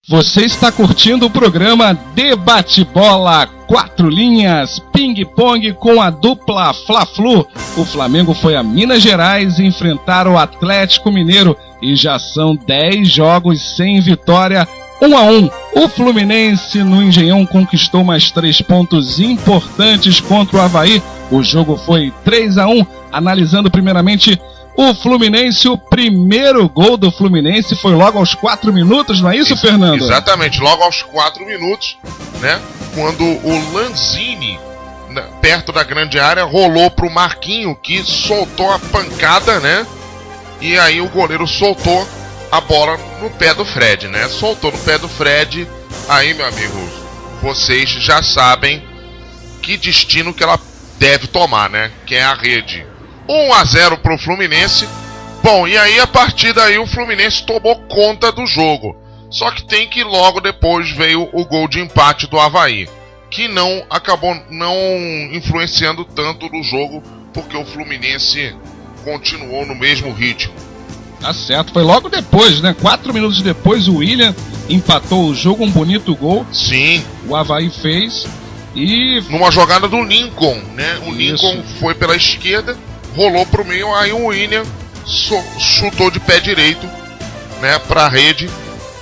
Você está curtindo o programa Debate Bola 4 linhas, ping-pong com a dupla Fla-Flu. O Flamengo foi a Minas Gerais enfrentar o Atlético Mineiro e já são 10 jogos sem vitória, 1-1. O Fluminense no Engenhão conquistou mais 3 pontos importantes contra o Avaí. O jogo foi 3-1. Analisando primeiramente o Fluminense, o primeiro gol do Fluminense foi logo aos 4 minutos, não é isso, Fernando? Exatamente, logo aos 4 minutos, né? Quando o Lanzini, perto da grande área, rolou pro Marquinho, que soltou a pancada, né? E aí o goleiro soltou a bola no pé do Fred, né? Soltou no pé do Fred, aí, meu amigo, vocês já sabem que destino que ela deve tomar, né? Que é a rede. 1-0 pro Fluminense. Bom, e aí a partir daí o Fluminense tomou conta do jogo. Só que tem que logo depois veio o gol de empate do Avaí, que não acabou não influenciando tanto no jogo, porque o Fluminense continuou no mesmo ritmo. Tá certo, foi logo depois, né? 4 minutos depois o William empatou o jogo, um bonito gol. Sim. O Avaí fez e... numa jogada do Lincoln, né? O Isso. Lincoln foi pela esquerda, rolou pro meio, aí o William chutou de pé direito, né, pra rede,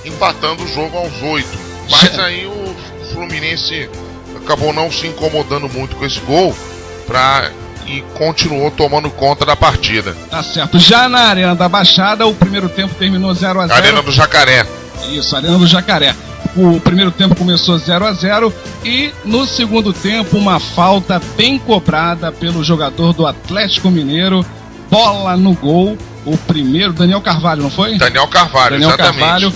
empatando o jogo aos 8. Mas aí o Fluminense acabou não se incomodando muito com esse gol e continuou tomando conta da partida. Tá certo. Já na Arena da Baixada, o primeiro tempo terminou 0-0. Arena do Jacaré. Isso, Arena do Jacaré. O primeiro tempo começou 0-0 e no segundo tempo uma falta bem cobrada pelo jogador do Atlético Mineiro. Bola no gol. O primeiro, Daniel Carvalho, não foi? Daniel Carvalho, exatamente. Carvalho.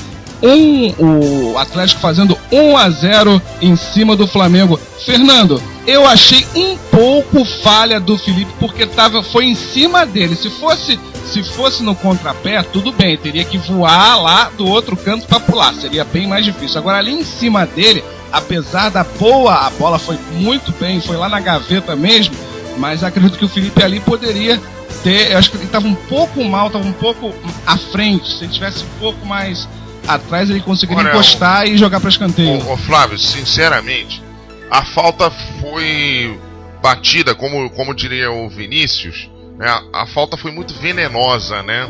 O Atlético fazendo 1-0 em cima do Flamengo. Fernando, eu achei um pouco falha do Felipe, porque foi em cima dele. Se fosse no contrapé, tudo bem, teria que voar lá do outro canto para pular, seria bem mais difícil. Agora ali em cima dele, apesar da boa, a bola foi muito bem, foi lá na gaveta mesmo, mas acredito que o Felipe ali poderia ter, eu acho que ele estava um pouco mal, estava um pouco à frente. Se ele tivesse um pouco mais atrás, ele conseguiria encostar e jogar para escanteio. Flávio, sinceramente, a falta foi batida, como diria o Vinícius, né? A falta foi muito venenosa, né?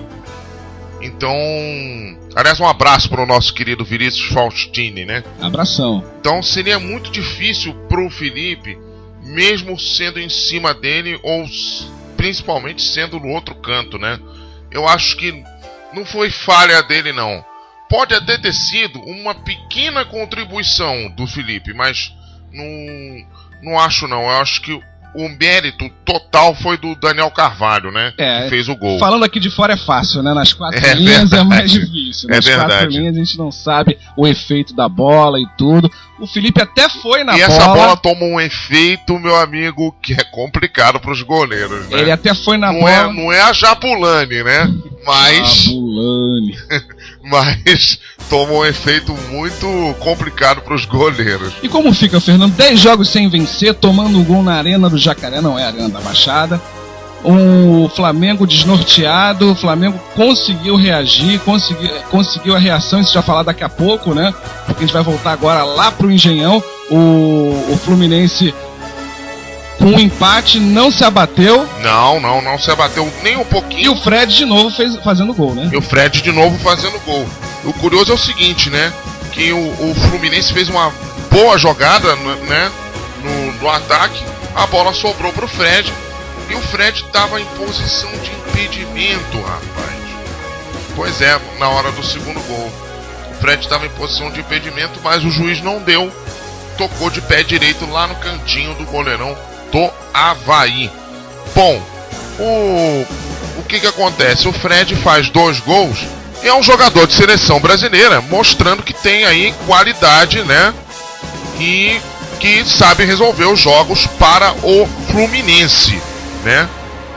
Então, aliás, um abraço para o nosso querido Vinícius Faustini, né? Abração. Então seria muito difícil pro Felipe, mesmo sendo em cima dele ou principalmente sendo no outro canto, né? Eu acho que não foi falha dele, não. Pode até ter sido uma pequena contribuição do Felipe, mas não acho, não. Eu acho que o mérito total foi do Daniel Carvalho, né? Que fez o gol. Falando aqui de fora é fácil, né? Nas 4 linhas verdade. É mais difícil. Nas 4 linhas a gente não sabe o efeito da bola e tudo. O Felipe até foi na bola. E essa bola toma um efeito, meu amigo, que é complicado pros goleiros, né? Ele até foi na bola. Não é a Japulani, né? Mas... Japulani. Mas toma um efeito muito complicado para os goleiros. E como fica, Fernando? 10 jogos sem vencer, tomando um gol na Arena do Jacaré, não é a Arena da Baixada. O Flamengo desnorteado, o Flamengo conseguiu reagir, conseguiu a reação, isso já falar daqui a pouco, né? Porque a gente vai voltar agora lá pro Engenhão. O Fluminense, com um empate, não se abateu. Não se abateu nem um pouquinho. E o Fred de novo fazendo gol, né? E o Fred de novo fazendo gol. O curioso é o seguinte, né? Que o Fluminense fez uma boa jogada, né? No ataque. A bola sobrou pro Fred. E o Fred estava em posição de impedimento, rapaz. Pois é, na hora do segundo gol. O Fred estava em posição de impedimento, mas o juiz não deu. Tocou de pé direito lá no cantinho do goleirão do Avaí. Bom, o que acontece? O Fred faz 2 gols e é um jogador de seleção brasileira, mostrando que tem aí qualidade, né? E que sabe resolver os jogos para o Fluminense, né?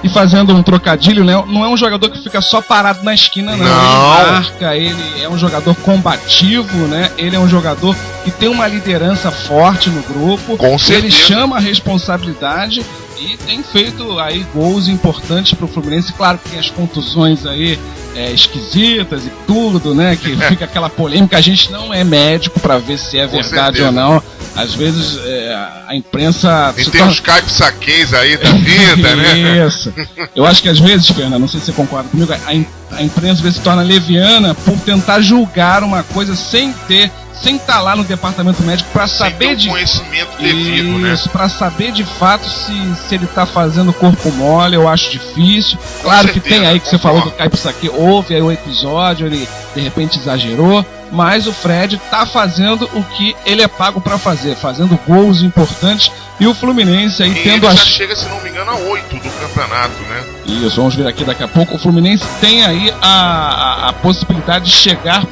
E fazendo um trocadilho, né? Não é um jogador que fica só parado na esquina, não. Ele marca, ele é um jogador combativo, né? Ele é um jogador que tem uma liderança forte no grupo. Com certeza. Ele chama a responsabilidade e tem feito aí gols importantes pro Fluminense. Claro que tem as contusões aí esquisitas e tudo, né? Que fica aquela polêmica. A gente não é médico para ver se é verdade ou não. Às vezes a imprensa... E tem os caipsaquês aí da vida, né? Isso. Eu acho que às vezes, Fernando, não sei se você concorda comigo, a imprensa às vezes se torna leviana por tentar julgar uma coisa sem estar lá no departamento médico para saber de conhecimento devido, né? Isso, para saber de fato se ele tá fazendo corpo mole. Eu acho difícil. Claro que tem aí que você falou do caipsaque, houve aí o episódio, ele de repente exagerou. Mas o Fred tá fazendo o que ele é pago para fazer, fazendo gols importantes, e o Fluminense aí tendo ele já chega, se não me engano, a 8 do campeonato, né? Isso, vamos ver aqui daqui a pouco. O Fluminense tem aí a possibilidade de chegar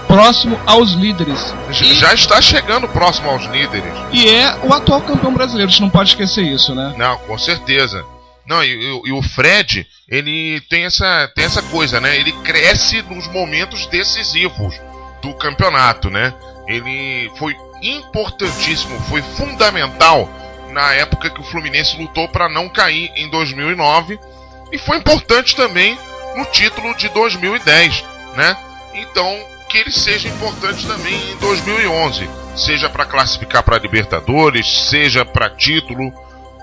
próximo aos líderes. Já está chegando próximo aos líderes. E é o atual campeão brasileiro, a gente não pode esquecer isso, né? Não, com certeza. Não, e o Fred, ele tem essa coisa, né? Ele cresce nos momentos decisivos do campeonato, né? Ele foi importantíssimo, foi fundamental na época que o Fluminense lutou para não cair em 2009, e foi importante também no título de 2010, né? Então, que ele seja importante também em 2011, seja para classificar para Libertadores, seja para título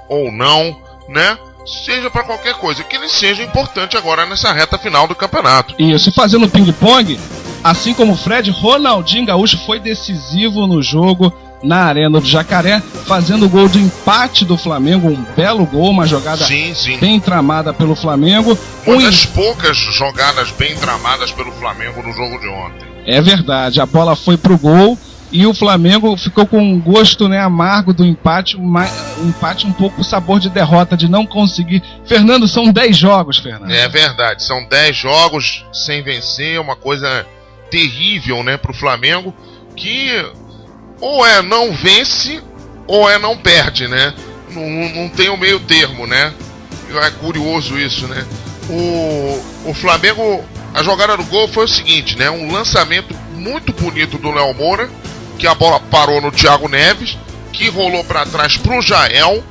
ou não, né? Seja para qualquer coisa, que ele seja importante agora nessa reta final do campeonato. Isso, e fazendo ping-pong, assim como o Fred, Ronaldinho Gaúcho foi decisivo no jogo na Arena do Jacaré, fazendo o gol de empate do Flamengo, um belo gol, uma jogada bem tramada pelo Flamengo. Uma das poucas jogadas bem tramadas pelo Flamengo no jogo de ontem. É verdade, a bola foi pro gol e o Flamengo ficou com um gosto, né, amargo do empate, um empate um pouco sabor de derrota, de não conseguir. Fernando, são 10 jogos, Fernando. É verdade, são 10 jogos sem vencer, uma coisa terrível, né, pro Flamengo, que ou não vence ou não perde, né? Não tem o meio termo, né? É curioso isso, né? O Flamengo, a jogada do gol foi o seguinte, né? Um lançamento muito bonito do Léo Moura, que a bola parou no Thiago Neves, que rolou para trás pro Jael,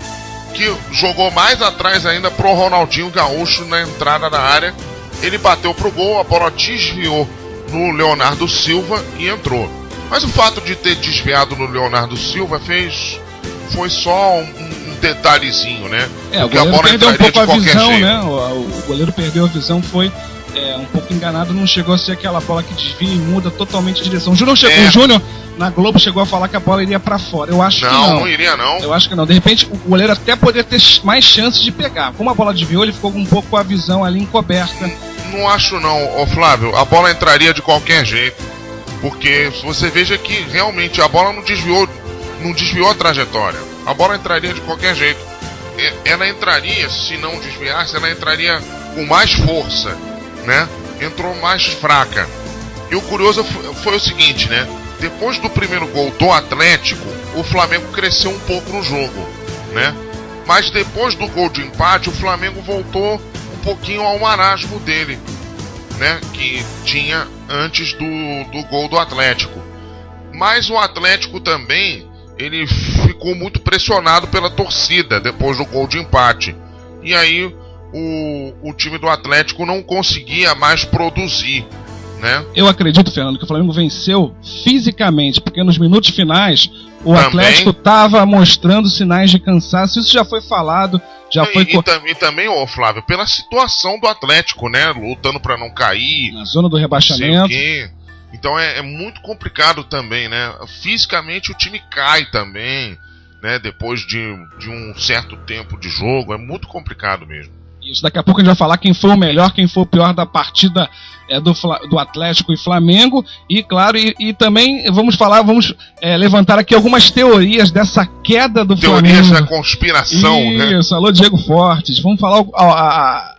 que jogou mais atrás ainda pro Ronaldinho Gaúcho na entrada da área. Ele bateu pro gol, a bola desviou no Leonardo Silva e entrou. Mas o fato de ter desviado no Leonardo Silva foi só um detalhezinho, né? Porque a bola perdeu um pouco a visão, né? O goleiro perdeu a visão, foi um pouco enganado, não chegou a ser aquela bola que desvia e muda totalmente de direção. O Júnior na Globo chegou a falar que a bola iria pra fora. Eu acho que não. Não iria, não. Eu acho que não. De repente, o goleiro até poderia ter mais chances de pegar. Como a bola desviou, ele ficou um pouco com a visão ali encoberta. Não acho não, Flávio. A bola entraria de qualquer jeito. Porque você veja que realmente a bola não desviou a trajetória. A bola entraria de qualquer jeito. Ela entraria, se não desviasse, ela entraria com mais força, né? Entrou mais fraca. E o curioso foi o seguinte, né? Depois do primeiro gol do Atlético, o Flamengo cresceu um pouco no jogo, né? Mas depois do gol de empate, o Flamengo voltou um pouquinho ao marasmo dele, né? Que tinha antes do gol do Atlético. Mas o Atlético também, ele ficou muito pressionado pela torcida depois do gol de empate. E aí o time do Atlético não conseguia mais produzir, né? Eu acredito, Fernando, que o Flamengo venceu fisicamente, porque nos minutos finais o Atlético estava mostrando sinais de cansaço. Isso já foi falado. E também, Flávio, pela situação do Atlético, né? Lutando para não cair. Na zona do rebaixamento. Então é muito complicado também, né? Fisicamente o time cai também, né? Depois de um certo tempo de jogo. É muito complicado mesmo. Isso, daqui a pouco a gente vai falar quem foi o melhor, quem foi o pior da partida do Atlético e Flamengo. E claro, e também vamos levantar aqui algumas teorias dessa queda do Flamengo. Teorias da conspiração, né? Isso, alô Diego Fortes. Vamos falar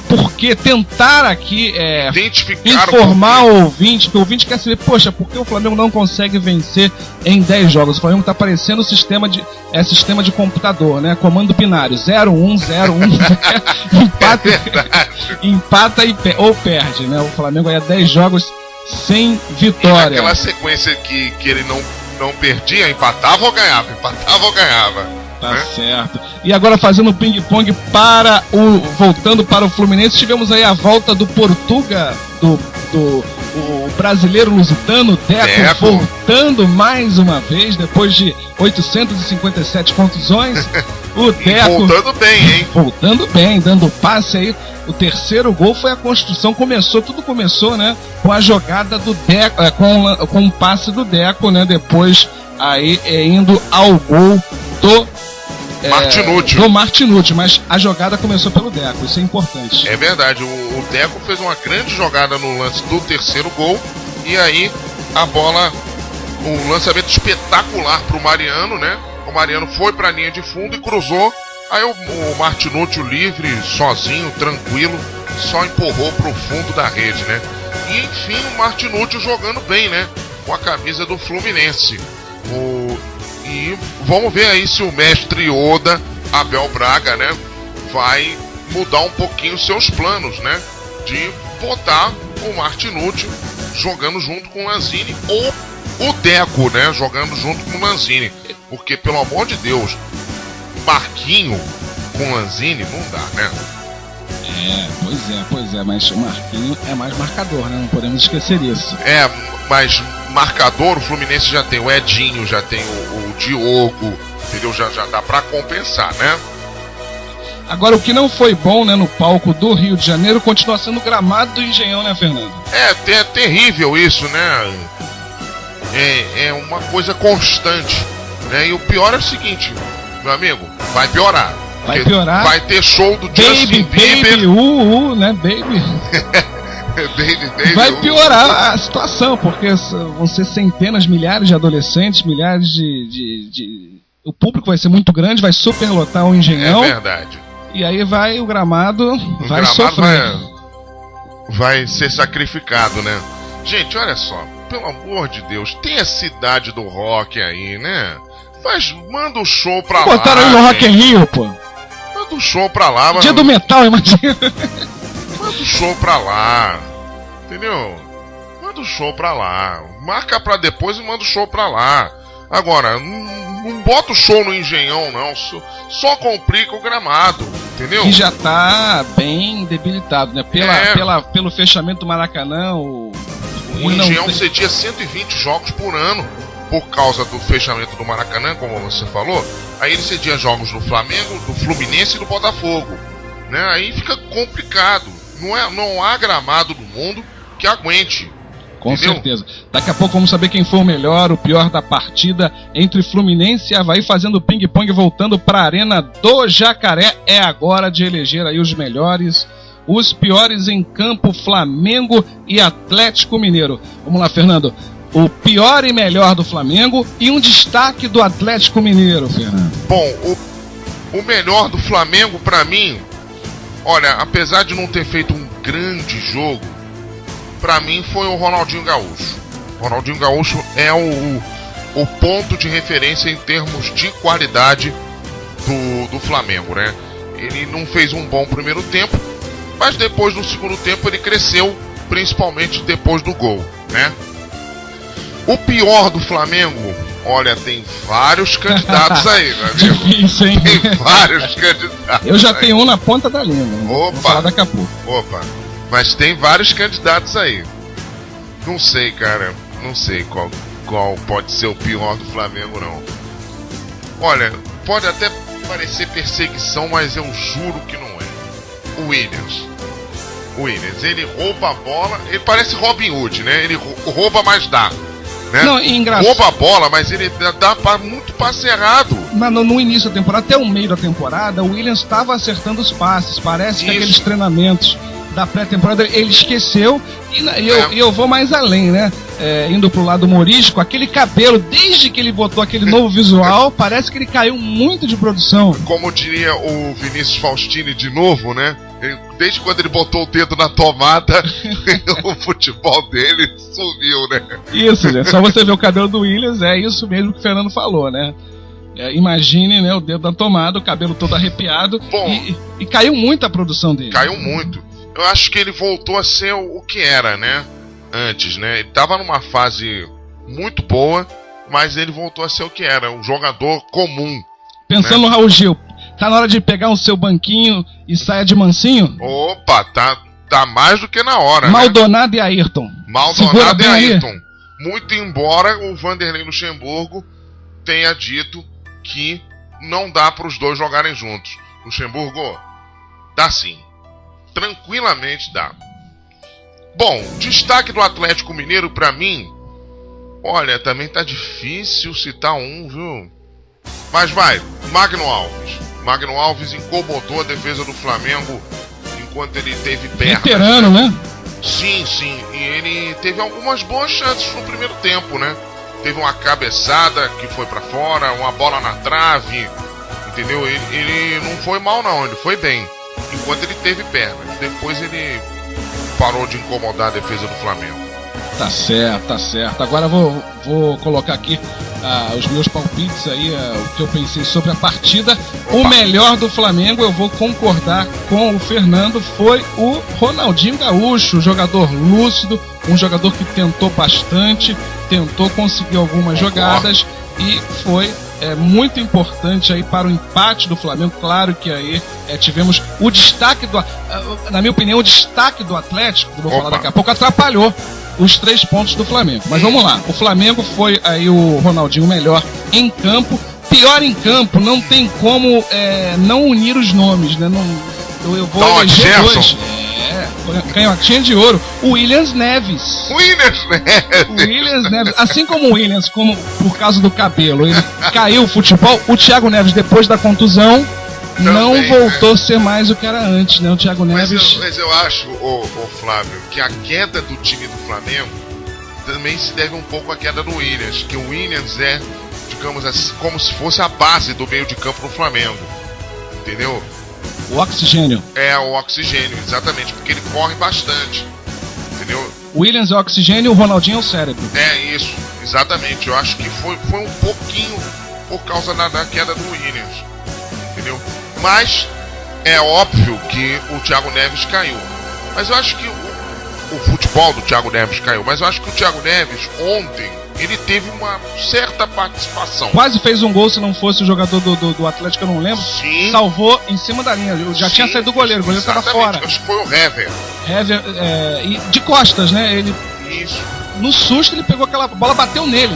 porque tentar aqui identificar informar o ouvinte, que o ouvinte quer saber, poxa, por que o Flamengo não consegue vencer em 10 jogos? O Flamengo tá parecendo sistema de computador, né? Comando binário, 0-1, 0-1, empata ou perde, né? O Flamengo aí há 10 jogos sem vitória. Aquela sequência que ele não perdia, empatava ou ganhava, Tá certo. E agora fazendo ping-pong voltando para o Fluminense, tivemos aí a volta do Portuga, o brasileiro lusitano, Deco, voltando mais uma vez, depois de 857 contusões. O Deco voltando bem, hein? Voltando bem, dando passe aí. O terceiro gol foi a construção, tudo começou, né? Com a jogada do Deco, com o passe do Deco, né? Depois aí indo ao gol do Martinucci, mas a jogada começou pelo Deco, isso é importante. É verdade, o Deco fez uma grande jogada no lance do terceiro gol, e aí a bola, um lançamento espetacular pro Mariano, né? O Mariano foi pra linha de fundo e cruzou, aí o Martinucci livre, sozinho, tranquilo, só empurrou pro fundo da rede, né? E enfim, o Martinucci jogando bem, né? Com a camisa do Fluminense. E vamos ver aí se o mestre Oda, Abel Braga, né, vai mudar um pouquinho seus planos, né, de botar o Martinucci jogando junto com o Lanzini, ou o Deco, né, jogando junto com o Lanzini, porque pelo amor de Deus, Marquinho com Lanzini não dá, né? Pois é, mas o Marquinho é mais marcador, né, não podemos esquecer isso. Mas marcador, o Fluminense já tem o Edinho, já tem o Diogo, entendeu? Já dá pra compensar, né? Agora, o que não foi bom, né, no palco do Rio de Janeiro continua sendo o gramado do Engenhão, né, Fernando? É terrível isso, né? É uma coisa constante, né? E o pior é o seguinte, meu amigo, vai piorar. Vai piorar. Vai ter show do Justin Bieber. Né, baby? Baby, vai piorar a situação, porque vão ser centenas, milhares de adolescentes, milhares o público vai ser muito grande, vai superlotar o Engenhão. É verdade. E aí o gramado vai sofrer. Vai ser sacrificado, né? Gente, olha só, pelo amor de Deus, tem a cidade do rock aí, né? Manda o show pra lá. Botaram aí no Rock in Rio, pô. Manda o show pra lá, mano. Dia do metal, imagina. Manda o show pra lá, entendeu? Manda o show pra lá. Marca pra depois e manda o show pra lá. Agora, não bota o show no Engenhão, não. Só complica o gramado, entendeu? Que já tá bem debilitado, né? Pelo fechamento do Maracanã, o Engenhão cedia 120 jogos por ano por causa do fechamento do Maracanã, como você falou. Aí ele cedia jogos do Flamengo, do Fluminense e do Botafogo, né? Aí fica complicado. Não há gramado no mundo que aguente. Com entendeu? certeza. Daqui a pouco vamos saber quem foi o melhor, o pior da partida entre Fluminense e Avaí, fazendo ping-pong, voltando para a Arena do Jacaré. É agora de eleger aí os melhores, os piores em campo, Flamengo e Atlético Mineiro. Vamos lá, Fernando. O pior e melhor do Flamengo e um destaque do Atlético Mineiro, Fernando. Bom, o melhor do Flamengo, pra mim, olha, apesar de não ter feito um grande jogo, pra mim foi o Ronaldinho Gaúcho. O Ronaldinho Gaúcho é o ponto de referência em termos de qualidade do Flamengo, né? Ele não fez um bom primeiro tempo, mas depois do segundo tempo ele cresceu, principalmente depois do gol, né? O pior do Flamengo, olha, tem vários candidatos aí, meu amigo. Difícil, hein? Tem vários candidatos. Eu já aí. Tenho um na ponta da língua. Opa! Vou falar daqui a pouco. Opa! Mas tem vários candidatos aí. Não sei, cara. Não sei qual pode ser o pior do Flamengo, não. Olha, pode até parecer perseguição, mas eu juro que não é. O Williams, ele rouba a bola. Ele parece Robin Hood, né? Ele rouba, mas dá. Né? Não, engraçado. Rouba a bola, mas ele dá muito passe errado. No início da temporada, até o meio da temporada, o Williams estava acertando os passes. Parece que aqueles treinamentos da pré-temporada ele esqueceu. E eu vou mais além, né? Indo pro lado humorístico, aquele cabelo, desde que ele botou aquele novo visual, parece que ele caiu muito de produção. Como diria o Vinícius Faustini de novo, né? Desde quando ele botou o dedo na tomada, o futebol dele sumiu, né? Isso, gente. Só você ver o cabelo do Williams, é isso mesmo que o Fernando falou, né? Imagine, né, o dedo na tomada, o cabelo todo arrepiado. Bom, e caiu muito a produção dele. Caiu muito. Eu acho que ele voltou a ser o que era, né? Antes, né? Ele tava numa fase muito boa, mas ele voltou a ser o que era, um jogador comum. Pensando, né, no Raul Gil, tá na hora de pegar o seu banquinho e saia de mansinho? Opa, tá mais do que na hora, Maldonado, né? E Ayrton. Maldonado e Ayrton. Muito embora o Vanderlei Luxemburgo tenha dito que não dá para os dois jogarem juntos. Luxemburgo, dá sim. Tranquilamente dá. Bom, destaque do Atlético Mineiro pra mim, olha, também tá difícil citar um, viu? Mas vai, Magno Alves. Magno Alves incomodou a defesa do Flamengo enquanto ele teve pernas. Veterano, né? Sim, e ele teve algumas boas chances no primeiro tempo, né? Teve uma cabeçada que foi pra fora, uma bola na trave, entendeu? Ele não foi mal não, ele foi bem, enquanto ele teve pernas. Depois ele parou de incomodar a defesa do Flamengo. Tá certo. Agora vou colocar aqui os meus palpites aí, o que eu pensei sobre a partida. Opa. O melhor do Flamengo, eu vou concordar com o Fernando, foi o Ronaldinho Gaúcho, jogador lúcido, um jogador que tentou bastante, tentou conseguir algumas jogadas e foi muito importante aí para o empate do Flamengo. Claro que aí tivemos o destaque na minha opinião, o destaque do Atlético, que eu vou falar daqui a pouco, atrapalhou os 3 pontos do Flamengo. Mas vamos lá, o Flamengo foi aí o Ronaldinho melhor em campo, pior em campo, não tem como não unir os nomes, né? Eu vou eleger dois. Canhotinha de ouro, o Williams Neves. Assim como o Williams, como por causa do cabelo, ele caiu o futebol, o Thiago Neves, depois da contusão, também, não voltou a ser mais o que era antes, né? O Thiago Neves. Mas eu acho, Flávio, que a queda do time do Flamengo também se deve um pouco à queda do Williams, que o Williams é, digamos assim, como se fosse a base do meio de campo do Flamengo, entendeu? O oxigênio. O oxigênio, exatamente, porque ele corre bastante, entendeu? O Williams é o oxigênio e o Ronaldinho é o cérebro. Isso, exatamente. Eu acho que foi um pouquinho por causa da queda do Williams, entendeu? Mas é óbvio que o Thiago Neves caiu. Mas eu acho que o futebol do Thiago Neves caiu. Mas eu acho que o Thiago Neves ontem, ele teve uma certa participação. Quase fez um gol, se não fosse o jogador do Atlético, eu não lembro. Sim. Salvou em cima da linha. Já tinha saído do goleiro, o goleiro estava fora. Acho que foi o Hever. E de costas, né? Ele, isso. No susto, ele pegou aquela bola, bateu nele.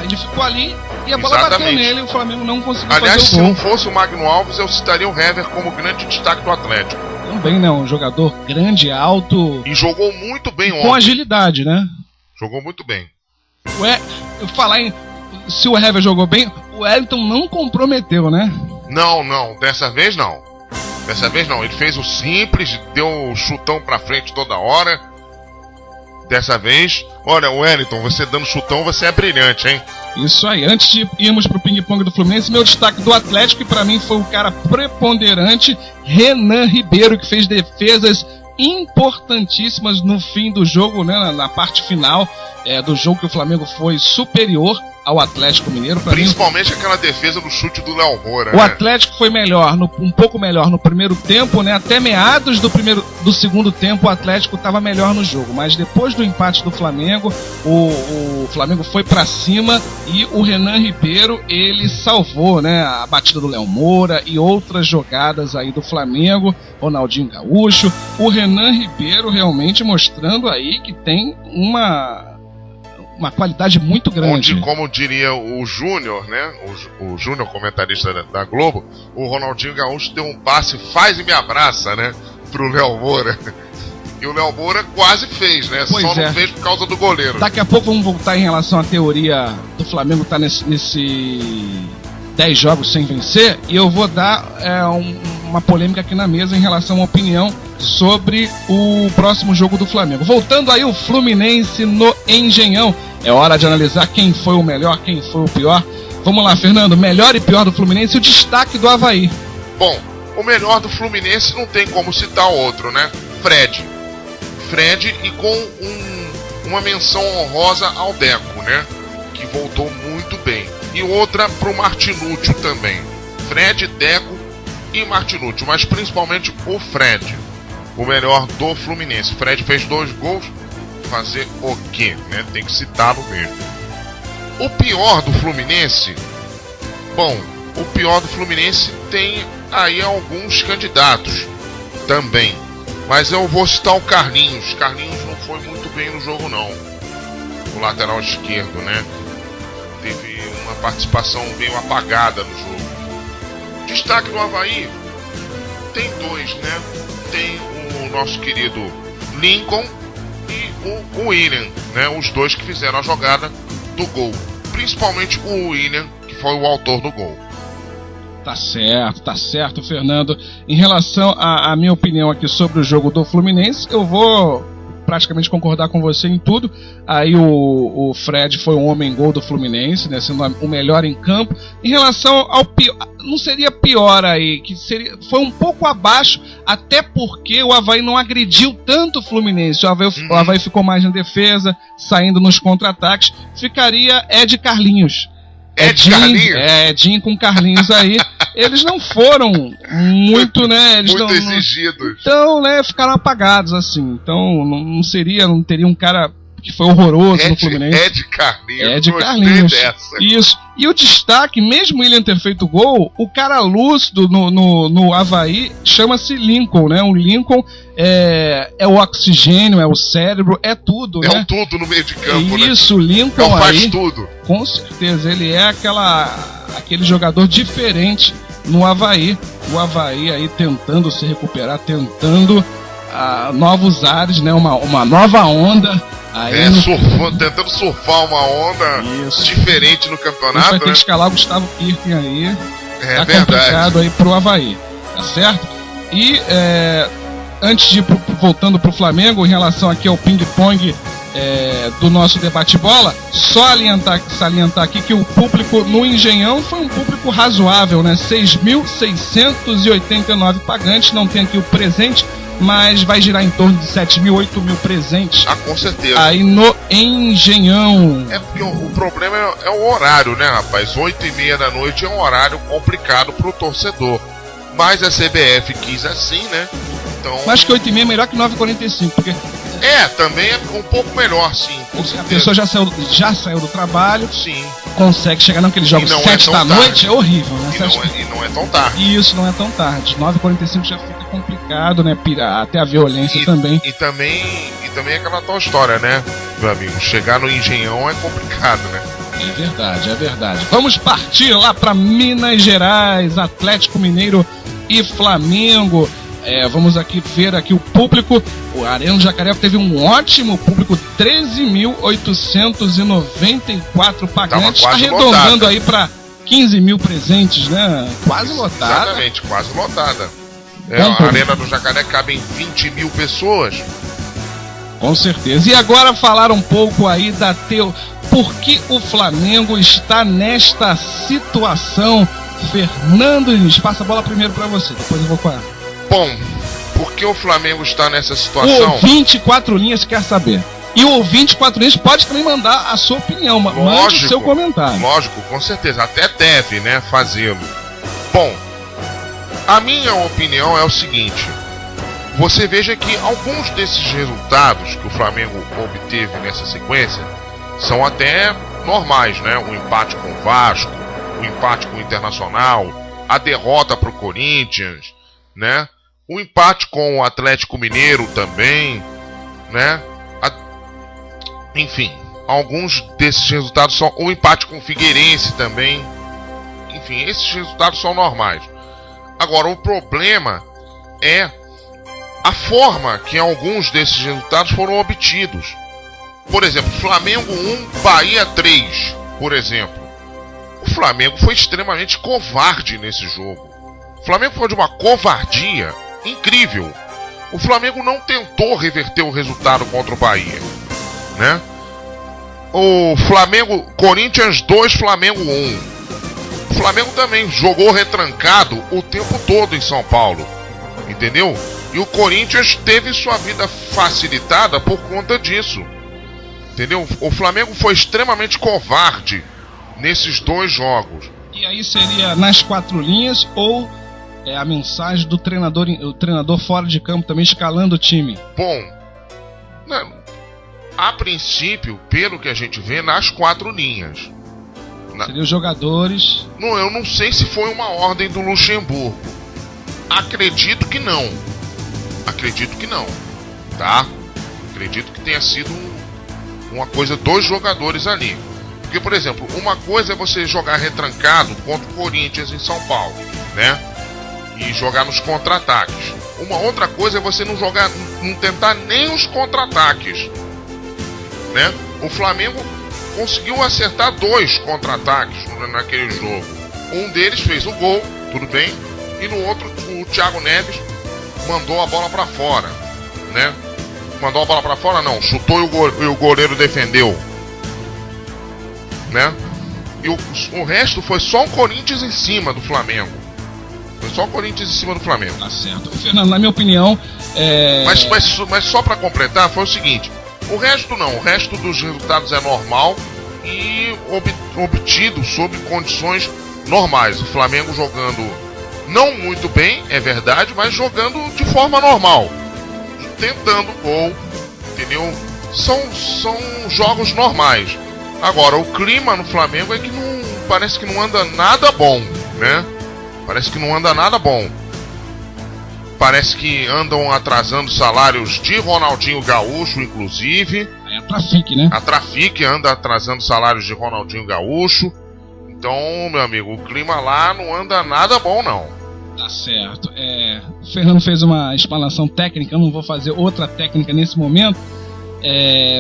Ele ficou ali e a bola bateu nele. O Flamengo não conseguiu fazer o gol. Aliás, se não fosse o Magno Alves, eu citaria o Hever como grande destaque do Atlético. Também, né? Um jogador grande, alto. E jogou muito bem ontem. Com agilidade, né? Jogou muito bem. Se o Hever jogou bem, o Wellington não comprometeu, né? Não, dessa vez não. Ele fez o simples, deu o chutão pra frente toda hora. Dessa vez, olha, Wellington, você dando chutão, você é brilhante, hein? Isso aí, antes de irmos pro ping-pong do Fluminense, meu destaque do Atlético, e pra mim foi o cara preponderante, Renan Ribeiro, que fez defesas importantíssimas no fim do jogo, né, na parte final do jogo, que o Flamengo foi superior ao Atlético Mineiro. Principalmente aquela defesa do chute do Léo Moura. O Atlético foi melhor, um pouco melhor no primeiro tempo, né? Até meados do segundo tempo o Atlético estava melhor no jogo, mas depois do empate do Flamengo, o Flamengo foi para cima e o Renan Ribeiro, ele salvou, né, a batida do Léo Moura e outras jogadas aí do Flamengo. Ronaldinho Gaúcho, o Renan Ribeiro realmente mostrando aí que tem uma qualidade muito grande. Como diria o Júnior, né? O Júnior, comentarista da Globo, o Ronaldinho Gaúcho deu um passe, faz e me abraça, né? Pro Léo Moura. E o Léo Moura quase fez, né? Pois Só não fez por causa do goleiro. Daqui a pouco vamos voltar em relação à teoria do Flamengo estar nesse 10 jogos sem vencer, e eu vou dar uma polêmica aqui na mesa em relação à opinião sobre o próximo jogo do Flamengo. Voltando aí o Fluminense no Engenhão, é hora de analisar quem foi o melhor, quem foi o pior. Vamos lá, Fernando, melhor e pior do Fluminense e o destaque do Avaí. Bom, O melhor do Fluminense não tem como citar outro, né? Fred e com uma menção honrosa ao Deco, né? Que voltou muito bem. E outra pro Martinútil também. Fred, Deco e Martinútil, mas principalmente o Fred, o melhor do Fluminense. Fred fez 2 gols, fazer o quê, né? Tem que citá-lo mesmo. O pior do Fluminense, bom, o pior do Fluminense tem aí alguns candidatos também, mas eu vou citar o Carlinhos. Carlinhos não foi muito bem no jogo não, o lateral esquerdo, né? Teve uma participação meio apagada no jogo. Destaque do Avaí tem 2, né? Tem o nosso querido Lincoln e o William, né? Os 2 que fizeram a jogada do gol, principalmente o William, que foi o autor do gol. Tá certo, Fernando. Em relação à minha opinião aqui sobre o jogo do Fluminense, eu vou praticamente concordar com você em tudo. Aí o Fred foi um homem-gol do Fluminense, né, sendo o melhor em campo. Em relação ao pior, não seria pior aí, que foi um pouco abaixo, até porque o Avaí não agrediu tanto o Fluminense. O Avaí ficou mais na defesa, saindo nos contra-ataques. Ficaria Ed Carlinhos. Edinho com Carlinhos aí. Eles não foram muito, né? Eles muito exigidos. Então, né, ficaram apagados, assim. Então, não teria um cara que foi horroroso no Fluminense. Ed Carlinhos. Ed Carlinhos. Isso. E o destaque, mesmo o William ter feito gol, o cara lúcido no Avaí chama-se Lincoln, né? O Lincoln é o oxigênio, é o cérebro, é tudo, né? É o tudo no meio de campo, né? Isso, o Lincoln faz aí, tudo. Com certeza, ele é aquele jogador diferente no Avaí. O Avaí aí tentando se recuperar, tentando novos ares, né? Uma nova onda. Aí tentando surfar uma onda diferente no campeonato. Vai ter que escalar o Gustavo Kirten aí. Tá verdade. Complicado aí pro Avaí, tá certo? E antes de ir voltando pro Flamengo, em relação aqui ao ping-pong do nosso debate-bola, só salientar aqui que o público no Engenhão foi um público razoável, né? 6.689 pagantes, não tem aqui o presente, mas vai girar em torno de 7.000, 8.000 presentes. Com certeza. Aí no Engenhão. Porque o problema é o horário, né, rapaz? 8h30 da noite é um horário complicado pro torcedor. Mas a CBF quis assim, né? Então... Acho que 8h30 é melhor que 9h45, porque... também é um pouco melhor, sim. A pessoa já saiu do trabalho. Sim. Consegue chegar naqueles jogos 7 da noite, é horrível, né? E não é tão tarde. Isso, não é tão tarde. 9h45 já fica complicado, né? Até a violência também. E também aquela tal história, né, meu amigo? Chegar no Engenhão é complicado, né? É verdade. Vamos partir lá para Minas Gerais, Atlético Mineiro e Flamengo. Vamos aqui ver aqui o público. O Arena do Jacaré teve um ótimo público, 13.894 pagantes, arredondando lotada aí para 15.000 presentes, né? Quase lotada. Exatamente, quase lotada. A Arena do Jacaré cabe em 20.000 pessoas. Com certeza. E agora falar um pouco aí por que o Flamengo está nesta situação. Fernando Diniz, passa a bola primeiro para você, depois eu vou com a... Bom, por que o Flamengo está nessa situação? O 24 linhas quer saber. E o 24 linhas pode também mandar a sua opinião, mande o seu comentário. Lógico, com certeza, até deve, né, fazê-lo. Bom, a minha opinião é o seguinte: você veja que alguns desses resultados que o Flamengo obteve nessa sequência são até normais, né? O empate com o Vasco, o empate com o Internacional, a derrota para o Corinthians, né? O empate com o Atlético Mineiro também, né? Enfim, alguns desses resultados são... O empate com o Figueirense também. Enfim, esses resultados são normais. Agora, o problema é a forma que alguns desses resultados foram obtidos. Por exemplo, Flamengo 1, Bahia 3, por exemplo. O Flamengo foi extremamente covarde nesse jogo. O Flamengo foi de uma covardia incrível. O Flamengo não tentou reverter o resultado contra o Bahia, né? O Flamengo, Corinthians 2, Flamengo 1. O Flamengo também jogou retrancado o tempo todo em São Paulo, entendeu? E o Corinthians teve sua vida facilitada por conta disso, entendeu? O Flamengo foi extremamente covarde nesses 2 jogos. E aí seria nas 4 linhas ou a mensagem do treinador, o treinador fora de campo também escalando o time? Bom, a princípio, pelo que a gente vê, nas 4 linhas. Seriam os jogadores... Não, eu não sei se foi uma ordem do Luxemburgo. Acredito que não, tá? Acredito que tenha sido uma coisa dos jogadores ali. Porque, por exemplo, uma coisa é você jogar retrancado contra o Corinthians em São Paulo, né? E jogar nos contra-ataques. Uma outra coisa é você não tentar nem os contra-ataques, né? O Flamengo conseguiu acertar 2 contra-ataques naquele jogo. Um deles fez o gol, tudo bem, e no outro o Thiago Neves mandou a bola pra fora, né? Mandou a bola pra fora não, chutou e o goleiro defendeu, né? E o resto foi só o Corinthians em cima do Flamengo. Foi só o Corinthians em cima do Flamengo. Tá certo. Fernando, na minha opinião... Mas só pra completar, foi o seguinte... O resto não, o resto dos resultados é normal e obtido sob condições normais. O Flamengo jogando não muito bem, é verdade, mas jogando de forma normal. Tentando gol, entendeu? São jogos normais. Agora, o clima no Flamengo é que parece que não anda nada bom, né? Parece que não anda nada bom. Parece que andam atrasando salários de Ronaldinho Gaúcho, inclusive. É a Trafic, né? A Trafic anda atrasando salários de Ronaldinho Gaúcho. Então, meu amigo, o clima lá não anda nada bom, não. Tá certo. O Fernando fez uma explanação técnica, eu não vou fazer outra técnica nesse momento.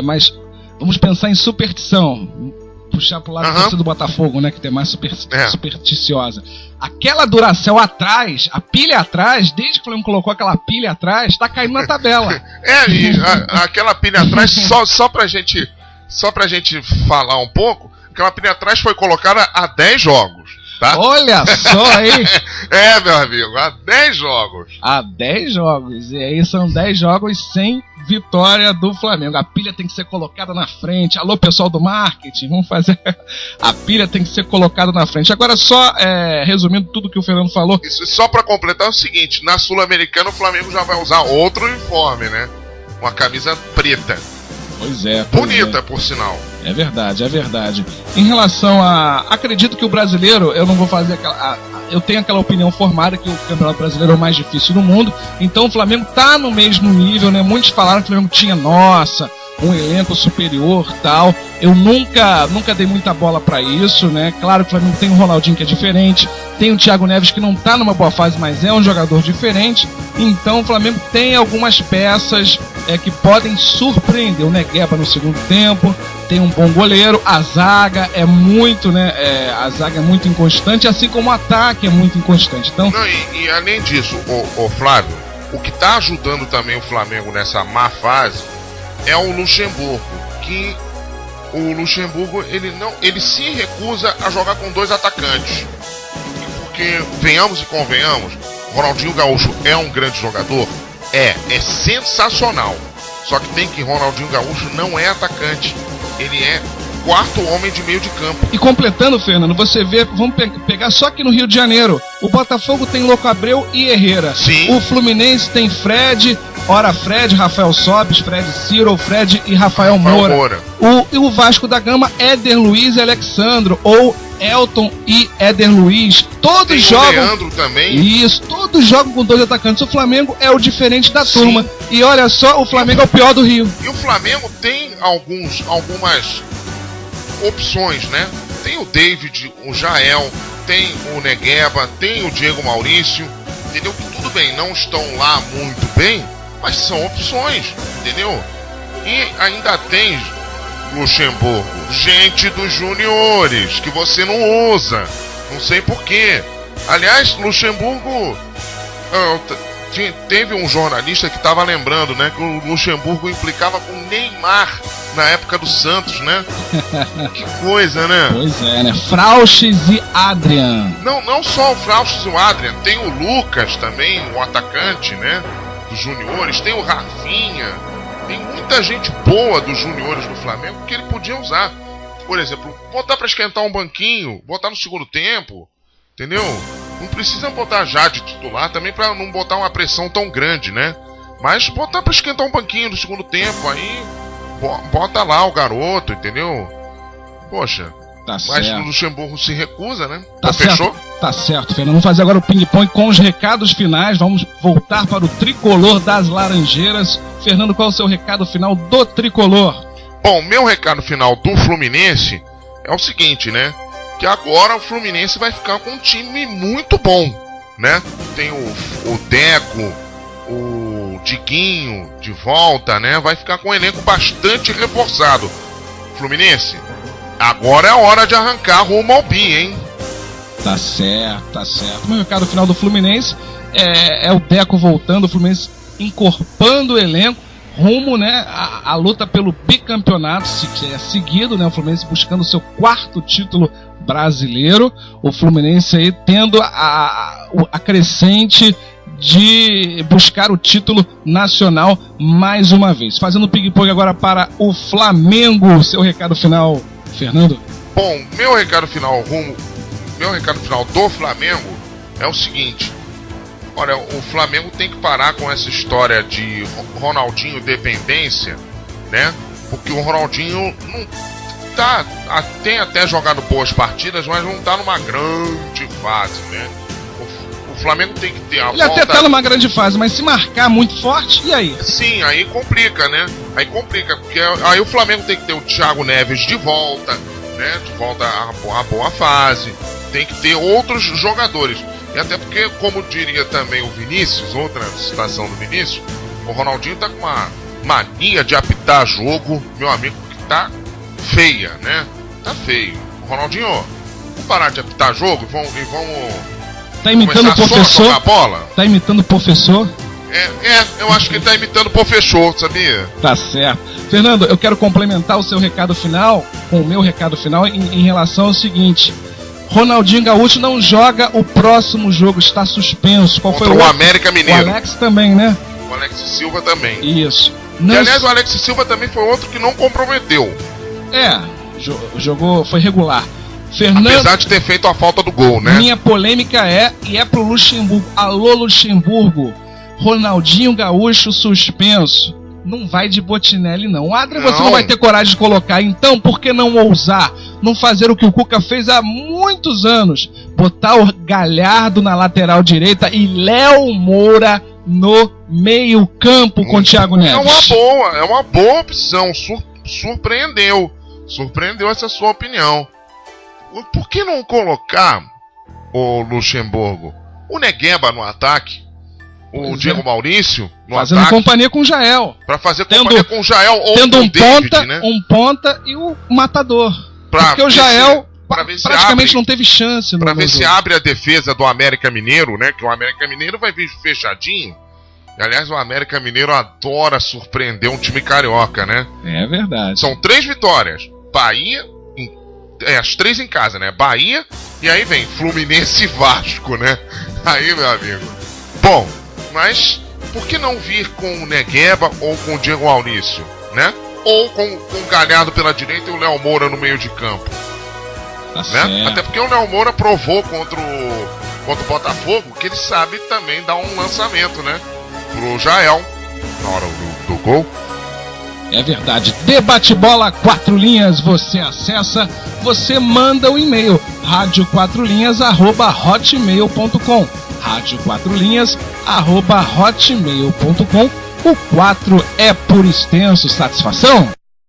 Mas vamos pensar em superstição. Puxar pro lado do Botafogo, né? Que tem mais supersticiosa. Aquela Duracell atrás, a pilha atrás, desde que o Flamengo colocou aquela pilha atrás, tá caindo na tabela. E aquela pilha atrás, só pra gente falar um pouco, aquela pilha atrás foi colocada há 10 jogos, tá? Olha só aí! Meu amigo, há 10 jogos. Há 10 jogos, e aí são 10 jogos sem vitória do Flamengo. A pilha tem que ser colocada na frente. Alô, pessoal do marketing, vamos fazer. A pilha tem que ser colocada na frente. Agora, só resumindo tudo que o Fernando falou. Isso, só pra completar, é o seguinte: na Sul-Americana o Flamengo já vai usar outro uniforme, né? Uma camisa preta. Pois é. Bonita, por sinal. É verdade, é verdade. Em relação a... Acredito que o brasileiro, eu não vou fazer aquela... Eu tenho aquela opinião formada que o Campeonato Brasileiro é o mais difícil do mundo. Então o Flamengo tá no mesmo nível, né? Muitos falaram que o Flamengo tinha, um elenco superior, tal. Eu nunca dei muita bola pra isso, né? Claro que o Flamengo tem o Ronaldinho, que é diferente. Tem o Thiago Neves, que não tá numa boa fase, mas é um jogador diferente. Então o Flamengo tem algumas peças que podem surpreender. O Negueba no segundo tempo, tem um bom goleiro. A zaga é muito, né? A zaga é muito inconstante, assim como o ataque é muito inconstante. Então... Não, e além disso, o Flávio, o que tá ajudando também o Flamengo nessa má fase é o Luxemburgo, que o Luxemburgo ele se recusa a jogar com 2 atacantes, porque venhamos e convenhamos, Ronaldinho Gaúcho é um grande jogador, é sensacional, só que Ronaldinho Gaúcho não é atacante, ele é 4º homem de meio de campo. E completando, Fernando, você vê, vamos pegar só aqui no Rio de Janeiro, o Botafogo tem Louco Abreu e Herrera. Sim. O Fluminense tem Fred, Rafael Sobis, Fred Ciro, Fred e Rafael Moura. O Vasco da Gama, Éder Luiz e Alexandro, ou Elton e Éder Luiz. Todos jogam. O Leandro também. Isso, todos jogam com 2 atacantes. O Flamengo é o diferente da turma. E olha só, o Flamengo é o pior do Rio. E o Flamengo tem algumas opções, né? Tem o David, o Jael, tem o Negueba, tem o Diego Maurício, entendeu? Que tudo bem, não estão lá muito bem, mas são opções, entendeu? E ainda tem, Luxemburgo, gente dos juniores, que você não usa, não sei porquê. Aliás, Luxemburgo Teve um jornalista que estava lembrando, né, que o Luxemburgo implicava com o Neymar na época do Santos, né? Que coisa, né? Pois é, né? Frauches e Adrian. Não só o Frauches e o Adrian, tem o Lucas também, o atacante, né? Dos juniores, tem o Rafinha, tem muita gente boa dos juniores do Flamengo que ele podia usar. Por exemplo, botar para esquentar um banquinho, botar no segundo tempo, entendeu? Não precisa botar já de titular também para não botar uma pressão tão grande, né? Mas botar para esquentar um banquinho no segundo tempo, aí bota lá o garoto, entendeu? Poxa, tá mas certo. o Luxemburgo se recusa, né? Tá certo. Fechou? Tá certo, Fernando. Vamos fazer agora o ping-pong com os recados finais. Vamos voltar para o tricolor das Laranjeiras. Fernando, qual é o seu recado final do tricolor? Bom, meu recado final do Fluminense é o seguinte, né? Que agora o Fluminense vai ficar com um time muito bom, né? Tem o Deco, o Diguinho de volta, né? Vai ficar com um elenco bastante reforçado. Fluminense, agora é a hora de arrancar rumo ao bi, hein? Tá certo, tá certo. Meu recado final do Fluminense é o Deco voltando, o Fluminense encorpando o elenco rumo, né, a luta pelo bicampeonato seguido, né, o Fluminense buscando o seu 4º título brasileiro, o Fluminense aí tendo a crescente de buscar o título nacional mais uma vez. Fazendo o ping-pong agora para o Flamengo, seu recado final, Fernando? Bom, meu recado final do Flamengo é o seguinte. Olha, o Flamengo tem que parar com essa história de Ronaldinho dependência, né? Porque o Ronaldinho não tá, tem até jogado boas partidas, mas não tá numa grande fase, né? O Flamengo tem que ter a volta... Ele até tá numa grande fase, mas se marcar muito forte, e aí? Sim, aí complica, né? Aí complica, porque aí o Flamengo tem que ter o Thiago Neves de volta, né? De volta à boa fase. Tem que ter outros jogadores. E até porque, como diria também o Vinícius, outra citação do Vinícius, o Ronaldinho tá com uma mania de apitar jogo, meu amigo, que tá feia, né? Tá feio. Ronaldinho, vamos parar de apitar jogo e vamos tá imitando o professor? Jogar bola? Tá imitando o professor? Eu acho que ele tá imitando o professor, sabia? Tá certo. Fernando, eu quero complementar o seu recado final com o meu recado final em relação ao seguinte: Ronaldinho Gaúcho não joga o próximo jogo, está suspenso. Qual contra foi o América Mineiro. O Alex também, né? O Alex Silva também. Isso. E aliás, o Alex Silva também foi outro que não comprometeu. Jogou, foi regular. Fernando, apesar de ter feito a falta do gol, né? Minha polêmica é pro Luxemburgo. Alô, Luxemburgo. Ronaldinho Gaúcho suspenso. Não vai de Botinelli, não. O Adrian você não vai ter coragem de colocar. Então, por que não ousar? Não fazer o que o Cuca fez há muitos anos. Botar o Galhardo na lateral direita e Léo Moura no meio campo com o Thiago Neves. É uma boa opção. Surpreendeu essa sua opinião. Por que não colocar o Luxemburgo, o Negueba no ataque, o Diego Maurício no fazendo ataque, companhia com o Jael, para fazer companhia com o Jael ou tendo com o David, né? um ponta e o matador, porque o Jael praticamente não teve chance. Para ver se abre a defesa do América Mineiro, né? Que o América Mineiro vai vir fechadinho. E, aliás, o América Mineiro adora surpreender um time carioca, né? É verdade. São 3 vitórias. Bahia, as 3 em casa, né? Bahia, e aí vem Fluminense e Vasco, né? Aí, meu amigo. Bom, mas por que não vir com o Negueba ou com o Diego Maurício, né? Ou com o Galhardo pela direita e o Léo Moura no meio de campo? Tá Né? Até porque o Léo Moura provou contra o Botafogo que ele sabe também dar um lançamento, né? Pro Jael na hora do gol. É verdade. Debate Bola 4 Linhas, você acessa, você manda o e-mail radio4linhas@hotmail.com radio4linhas@hotmail.com. O 4 é por extenso. Satisfação?